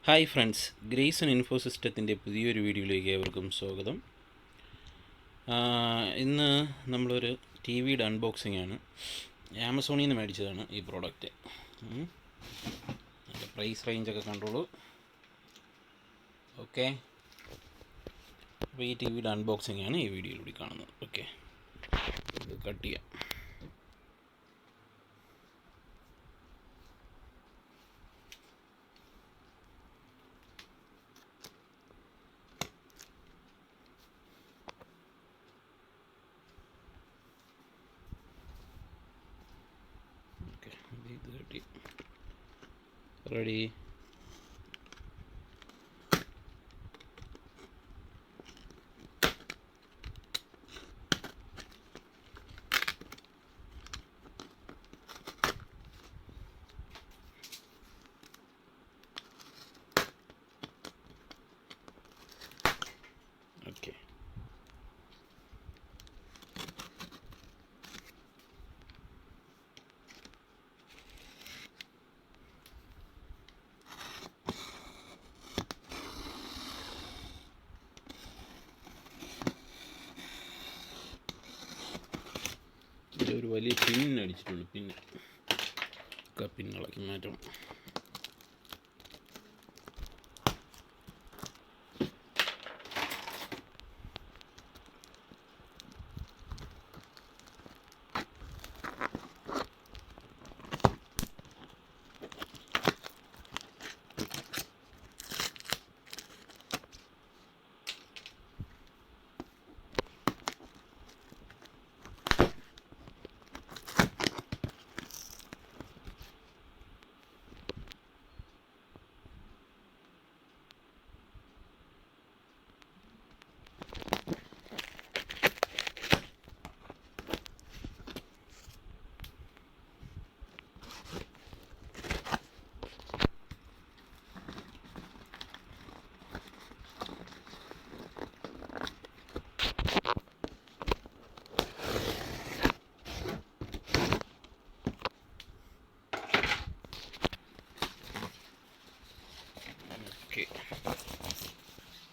Hi friends, grace and info സിസ്റ്റത്തിൻ്റെ പുതിയൊരു വീഡിയോയിലേക്ക് ഏവർക്കും സ്വാഗതം. ഇന്ന് നമ്മളൊരു ടി വിയുടെ അൺബോക്സിംഗ് ആണ്. ആമസോണിൽ നിന്ന് മേടിച്ചതാണ് ഈ പ്രോഡക്റ്റ്. അതിൻ്റെ പ്രൈസ് റേഞ്ചൊക്കെ കണ്ടോളൂ. ഓക്കെ, അപ്പോൾ ഈ ടി വിയുടെ അൺബോക്സിംഗ് ആണ് ഈ വീഡിയോയിലൂടെ കാണുന്നത്. ഓക്കെ, ഇത് കട്ട് ചെയ്യാം. ഓക്കെ, ഇത് കട്ട് ചെയ്യാം. റെഡി. ഓക്കെ, ഒരു വലിയ പിൻ അടിച്ചിട്ടുള്ളൂ. പിന്നിളക്കി മാറ്റണം.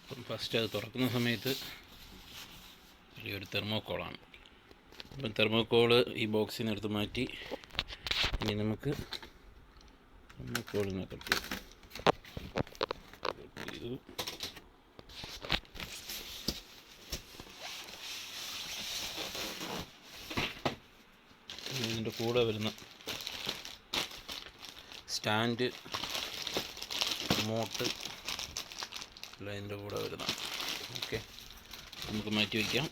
അപ്പം ഫസ്റ്റ് അത് തുറക്കുന്ന സമയത്ത് വലിയൊരു തെർമോക്കോളാണ്. അപ്പം തെർമോക്കോള് ഈ ബോക്സിനടുത്ത് മാറ്റി. ഇനി നമുക്ക് തെർമോക്കോളിനെ കട്ട് ചെയ്തു. ഇതിൻ്റെ കൂടെ വരുന്ന സ്റ്റാൻഡ്, മോട്ട് എല്ലാം ഇതിൻ്റെ കൂടെ വരുന്ന. ഓക്കെ, നമുക്ക് മാറ്റി വയ്ക്കാം.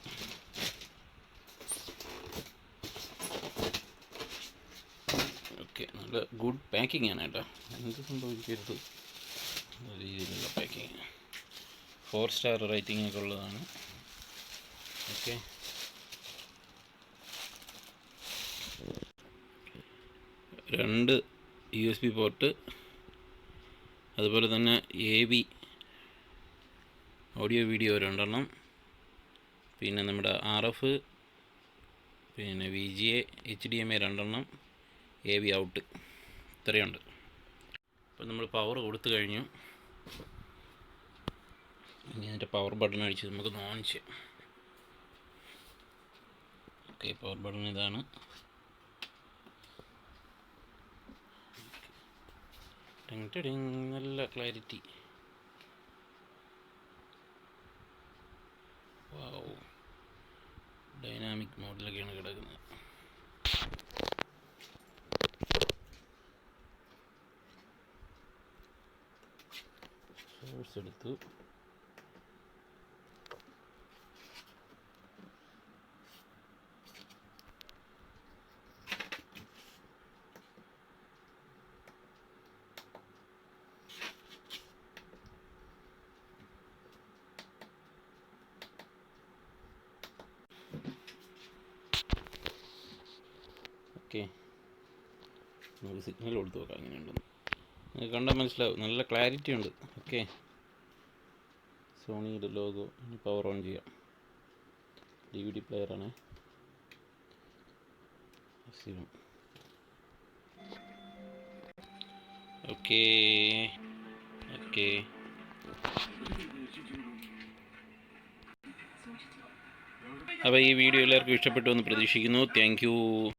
ഓക്കെ, നല്ല ഗുഡ് പാക്കിംഗ് ആണ് കേട്ടോ. എന്ത് സംഭവിക്കരുത്, നല്ല രീതിയിലുള്ള പാക്കിങ്. 4 സ്റ്റാർ റേറ്റിംഗ് ഒക്കെ ഉള്ളതാണ്. ഓക്കെ, രണ്ട് USB പോർട്ട്, അതുപോലെ തന്നെ AV ഓഡിയോ വീഡിയോ 2 പിന്നെ നമ്മുടെ RF, പിന്നെ VGA, HDMI 2, AV ഔട്ട്, ഇത്രയുണ്ട്. അപ്പം നമ്മൾ പവർ കൊടുത്തു കഴിഞ്ഞു. ഇനി അതിൻ്റെ പവർ ബട്ടൺ അടിച്ച് നമുക്ക് ഓൺ ചെയ്യാം. ഓക്കെ, പവർ ബട്ടൺ ഇതാണ്. നല്ല ക്ലാരിറ്റി. വാവ്, ഡൈനാമിക് മോഡിലൊക്കെയാണ് കിടക്കുന്നത്. സോഴ്സ് എടുത്തു. ഓക്കെ, നമുക്ക് സിഗ്നൽ കൊടുത്തു നോക്കാം എങ്ങനെയുണ്ടെന്ന്. നിങ്ങൾക്ക് കണ്ടാൽ മനസ്സിലാവും, നല്ല ക്ലാരിറ്റി ഉണ്ട്. ഓക്കെ, സോണിയുടെ ലോഗോ. ഇനി പവർ ഓൺ ചെയ്യാം. DVD പ്ലെയറാണ്. Okay, okay. അപ്പോൾ ഈ വീഡിയോ എല്ലാവർക്കും ഇഷ്ടപ്പെട്ടു എന്ന് പ്രതീക്ഷിക്കുന്നു. Thank U.